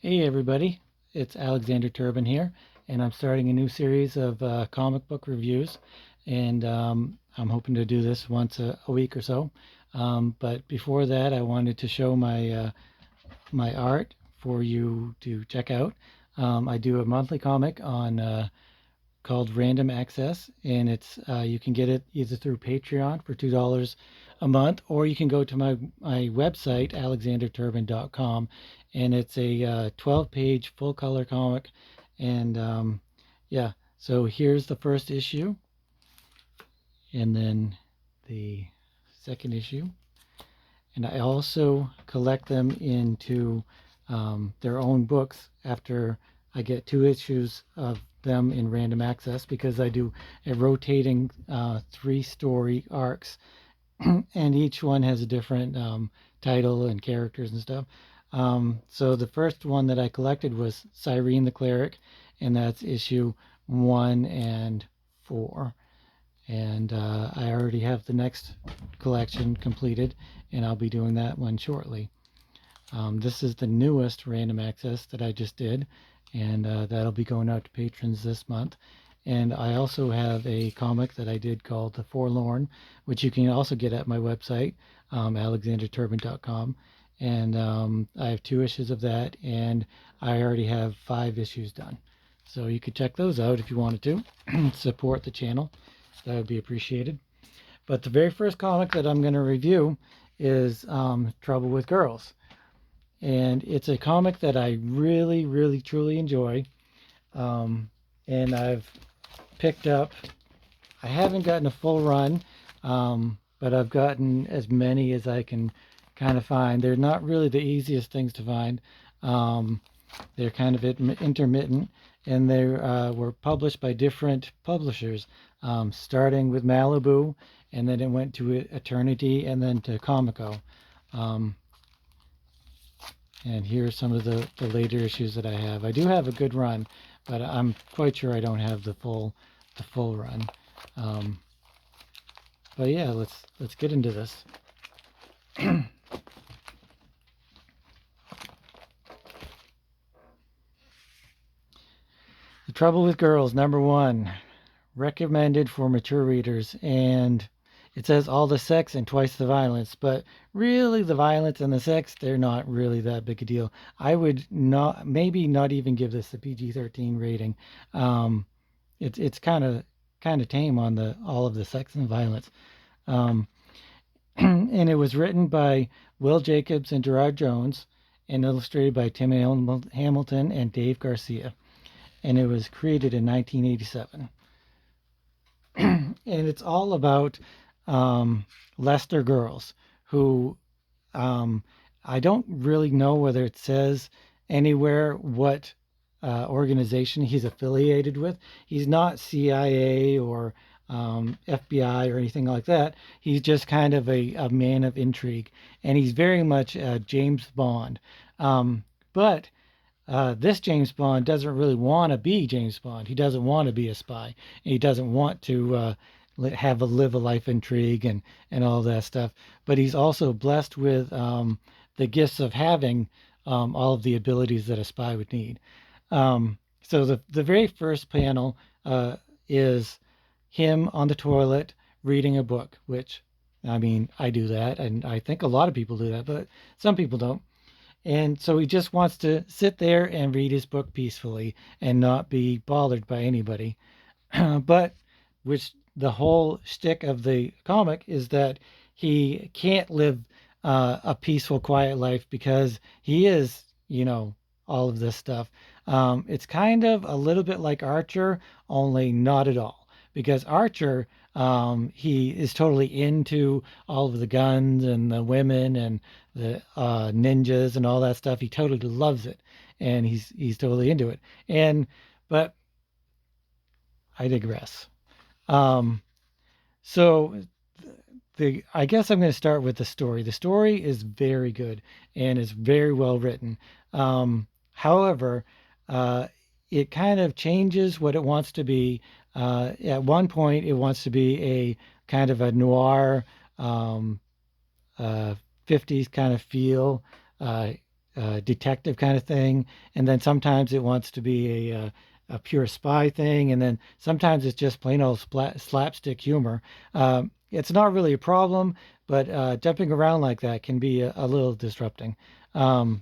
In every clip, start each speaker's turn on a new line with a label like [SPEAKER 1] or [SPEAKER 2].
[SPEAKER 1] Hey everybody, it's Alexander Turbin here, and I'm starting a new series of comic book reviews, and I'm hoping to do this once a week or so. But before that, I wanted to show my art for you to check out. I do a monthly comic on called Random Access, and it's you can get it either through Patreon for $2 a month, or you can go to my website alexanderturbin.com, and it's a 12-page full color comic, and yeah. So here's the first issue, and then the second issue, and I also collect them into their own books after I get 2 issues of them in random access, because I do a rotating 3-story arcs, and each one has a different title and characters and stuff. So the first one that I collected was Cyrene the Cleric, and that's issue 1 and 4. And I already have the next collection completed, and I'll be doing that one shortly. This is the newest random access that I just did, and that'll be going out to patrons this month. And I also have a comic that I did called The Forlorn, which you can also get at my website, alexanderturbin.com. And I have 2 issues of that, and I already have 5 issues done. So you could check those out if you wanted to support the channel. That would be appreciated. But the very first comic that I'm going to review is Trouble with Girls. And it's a comic that I really, really, truly enjoy. And I've picked up, I haven't gotten a full run, but I've gotten as many as I can kind of find. They're not really the easiest things to find. They're kind of intermittent, and they were published by different publishers, starting with Malibu, and then it went to Eternity, and then to Comico. And here's some of the later issues that I have. I do have a good run, but I'm quite sure I don't have the full run. But yeah, let's get into this. The Trouble with Girls, #1, recommended for mature readers, and it says all the sex and twice the violence, but really the violence and the sex, they're not really that big a deal. I would maybe not even give this a PG-13 rating. It's kind of tame on all of the sex and violence. And it was written by Will Jacobs and Gerard Jones, and illustrated by Tim Hamilton and Dave Garcia. And it was created in 1987. And it's all about Lester girls who, I don't really know whether it says anywhere what organization he's affiliated with. He's not CIA or FBI or anything like that. He's just kind of a man of intrigue, and he's very much James Bond. But this James Bond doesn't really want to be James Bond. He doesn't want to be a spy. He doesn't want to live a life intrigue and all that stuff. But he's also blessed with the gifts of having all of the abilities that a spy would need. So the very first panel is him on the toilet reading a book, which, I mean, I do that, and I think a lot of people do that, but some people don't. And so he just wants to sit there and read his book peacefully and not be bothered by anybody. But which the whole shtick of the comic is that he can't live a peaceful, quiet life because he is, all of this stuff. It's kind of a little bit like Archer, only not at all. Because Archer, he is totally into all of the guns and the women and the ninjas and all that stuff. He totally loves it, and he's totally into it. But I digress. So I guess I'm going to start with the story. The story is very good and is very well written. However, it kind of changes what it wants to be. At one point, it wants to be a kind of a noir, 50s kind of feel. detective kind of thing, and then sometimes it wants to be a pure spy thing, and then sometimes it's just plain old slapstick humor. It's not really a problem, but jumping around like that can be a little disrupting. Um,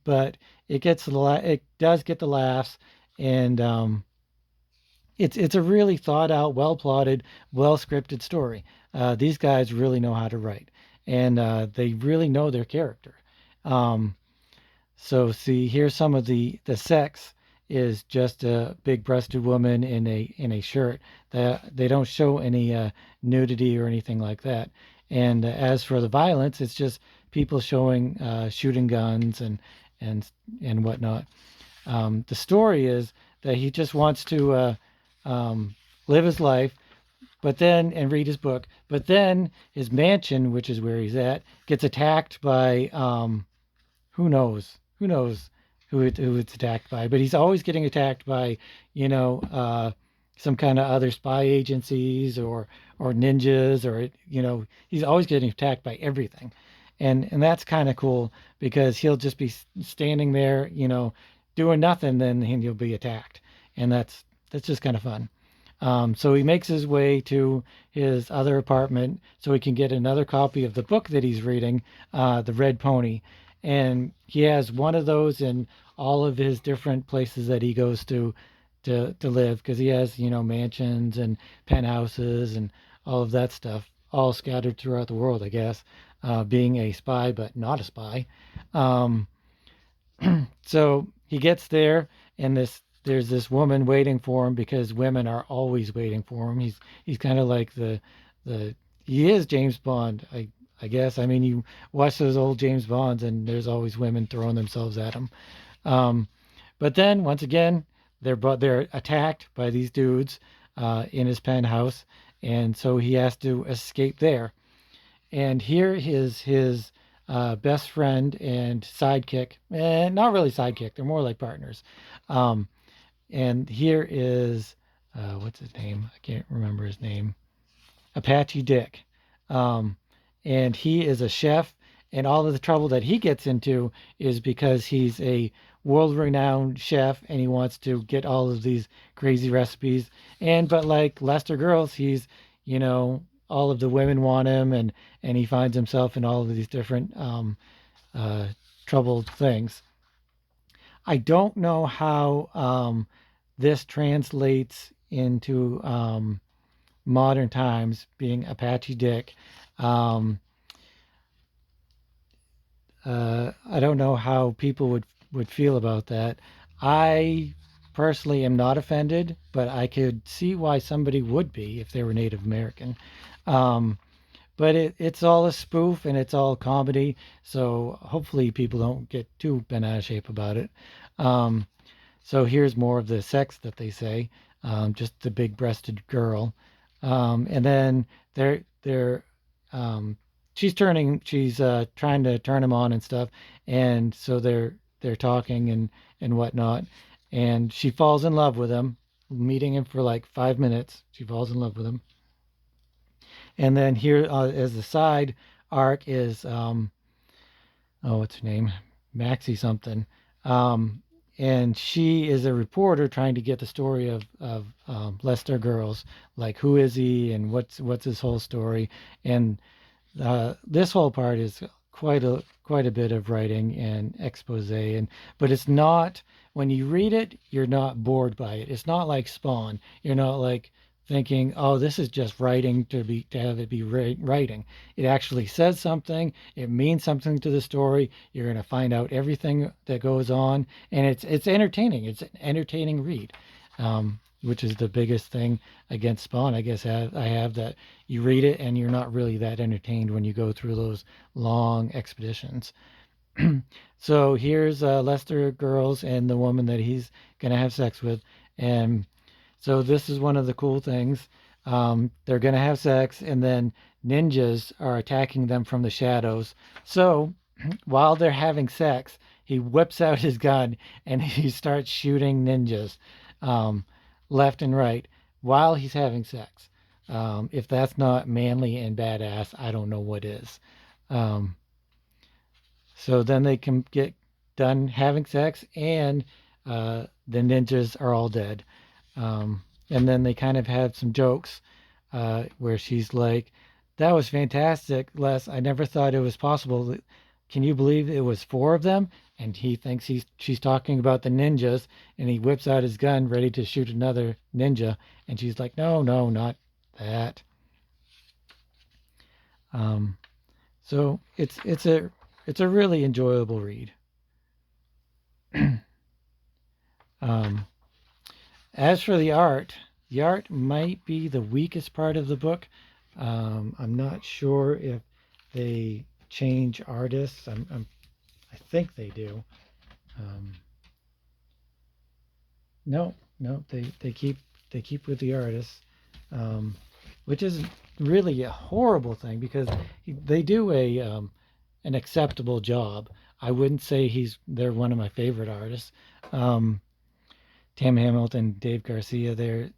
[SPEAKER 1] but it does get the laughs, and it's a really thought out, well plotted, well scripted story. These guys really know how to write, and they really know their character. Um, so see, here's some of the sex is just a big-breasted woman in a shirt. They don't show any nudity or anything like that. And as for the violence, it's just people showing shooting guns and and whatnot. The story is that he just wants to um, live his life, but then and read his book. But then his mansion, which is where he's at, gets attacked by who knows? Who knows who it's attacked by? But he's always getting attacked by, you know, some kind of other spy agencies or ninjas or he's always getting attacked by everything, and that's kind of cool because he'll just be standing there, doing nothing, then he'll be attacked, and that's just kind of fun. So he makes his way to his other apartment so he can get another copy of the book that he's reading, The Red Pony. And he has one of those in all of his different places that he goes to live because he has, mansions and penthouses and all of that stuff all scattered throughout the world, I guess, being a spy but not a spy. Um, so he gets there, and there's this woman waiting for him because women are always waiting for him. He's kind of like the he is James Bond, I guess. I mean, you watch those old James Bonds, and there's always women throwing themselves at him. Um, but then once again, they're attacked by these dudes in his penthouse, and so he has to escape there. And here is his best friend and sidekick, and not really sidekick, they're more like partners. Um, and here is what's his name? I can't remember his name. Apache Dick. Um, and he is a chef, and all of the trouble that he gets into is because he's a world renowned chef and he wants to get all of these crazy recipes. But like Lester Girls, he's, you know, all of the women want him, and he finds himself in all of these different uh, troubled things. I don't know how this translates into modern times, being Apache Dick. Um, I don't know how people would feel about that. I personally am not offended, but I could see why somebody would be if they were Native American. Um, but it's all a spoof and it's all comedy, so hopefully people don't get too bent out of shape about it. Um, so here's more of the sex that they say, just the big-breasted girl, and then they're um, she's trying to turn him on and stuff, and so they're talking and whatnot, and she falls in love with him, meeting him for like 5 minutes. She falls in love with him, and then here as the side arc is oh, what's her name? Maxie something. Um, and she is a reporter trying to get the story of Lester Girls, like who is he and what's his whole story. And this whole part is quite a bit of writing and expose, and but it's not, when you read it, you're not bored by it. It's not like Spawn. You're not like thinking, oh, this is just writing to have it be writing. It actually says something. It means something to the story. You're going to find out everything that goes on, and it's entertaining. It's an entertaining read. Which is the biggest thing against Spawn, I guess. I have that you read it and you're not really that entertained when you go through those long expeditions. So here's Lester Girls and the woman that he's gonna have sex with, and so this is one of the cool things. They're gonna have sex, and then ninjas are attacking them from the shadows. So while they're having sex, he whips out his gun and he starts shooting ninjas um, left and right while he's having sex. If that's not manly and badass, I don't know what is. Um, so then they can done having sex, and the ninjas are all dead. And then they kind of have some jokes where she's like, "That was fantastic, Les. I never thought it was possible. Can you believe it was four of them?" And he thinks she's talking about the ninjas, and he whips out his gun ready to shoot another ninja, and she's like, "No, no, not that." Um, so it's a really enjoyable read. um, as for the art might be the weakest part of the book. I'm not sure if they change artists. I think they do. Um, no, no, they keep with the artists, um, which is really a horrible thing because they do an acceptable job. I wouldn't say they're one of my favorite artists. Um, Tam Hamilton, Dave Garcia, they're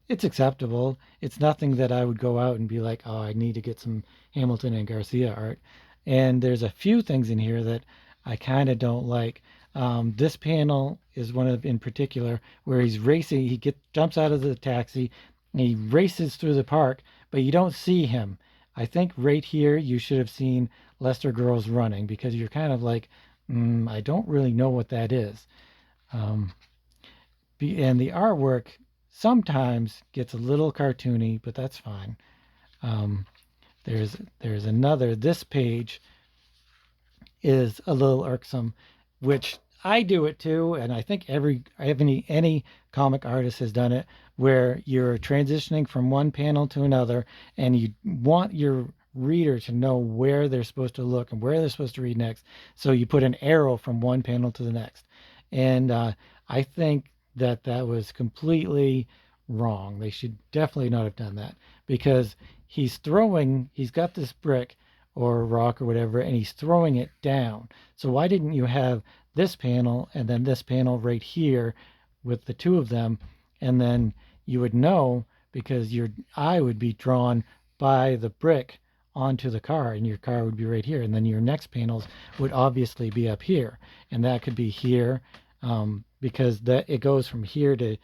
[SPEAKER 1] it's acceptable. It's nothing that I would go out and be like, oh, I need to get some Hamilton and Garcia art. And there's a few things in here that I kind of don't like. This panel is one of in particular where he's racing. He jumps out of the taxi and he races through the park, but you don't see him. I think right here you should have seen Lester Girls running because you're kind of like, I don't really know what that is. Um, and the artwork sometimes gets a little cartoony, but that's fine. Um, there's another. This page is a little irksome, which I do it too, and I think any comic artist has done it, where you're transitioning from one panel to another, and you want your reader to know where they're supposed to look and where they're supposed to read next. So you put an arrow from one panel to the next, and I think that was completely wrong. They should definitely not have done that because he's got this brick or rock or whatever, and he's throwing it down. So why didn't you have this panel and then this panel right here with the two of them, and then you would know because your eye would be drawn by the brick onto the car, and your car would be right here, and then your next panels would obviously be up here, and that could be here, because that it goes from here to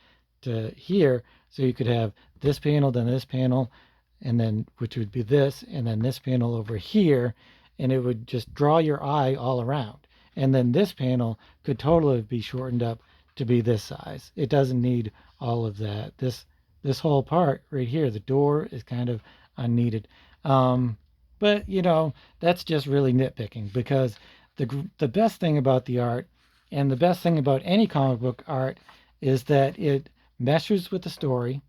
[SPEAKER 1] here, so you could have this panel, then this panel, and then which would be this, and then this panel over here, and it would just draw your eye all around. And then this panel could totally be shortened up to be this size. It doesn't need all of that. This whole part right here, the door, is kind of unneeded. But that's just really nitpicking because the best thing about the art and the best thing about any comic book art is that it meshes with the story,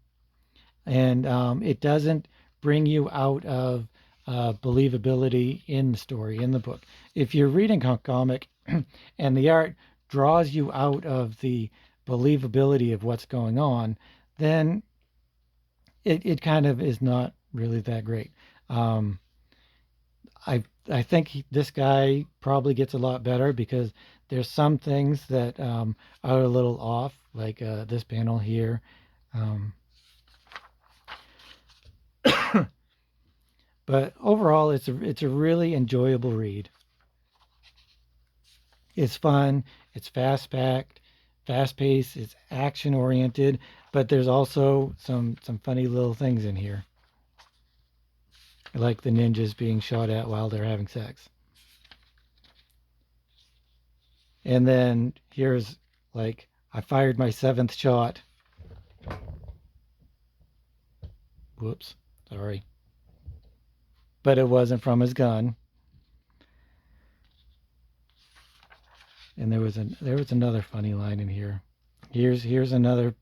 [SPEAKER 1] and it doesn't bring you out of believability in the story, in the book. If you're reading a comic and the art draws you out of the believability of what's going on, then it kind of is not really that great. Um, I think this guy probably gets a lot better because there's some things that are a little off, like this panel here. Um, but overall, it's a really enjoyable read. It's fun. It's fast-packed, fast-paced. It's action-oriented, but there's also some funny little things in here, like the ninjas being shot at while they're having sex. And then here's like, I fired my seventh shot. Whoops, sorry. But it wasn't from his gun. And there was another funny line in here. Here's another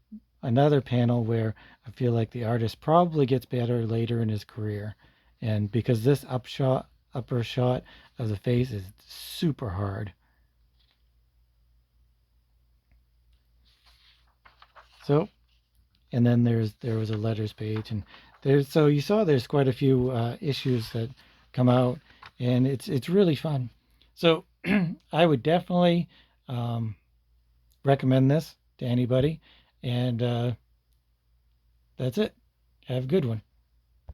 [SPEAKER 1] panel where I feel like the artist probably gets better later in his career, and because this upper shot of the face is super hard. So, and then there was a letters page, and so you saw there's quite a few issues that come out, and it's really fun. So I would definitely recommend this to anybody, and that's it. Have a good one.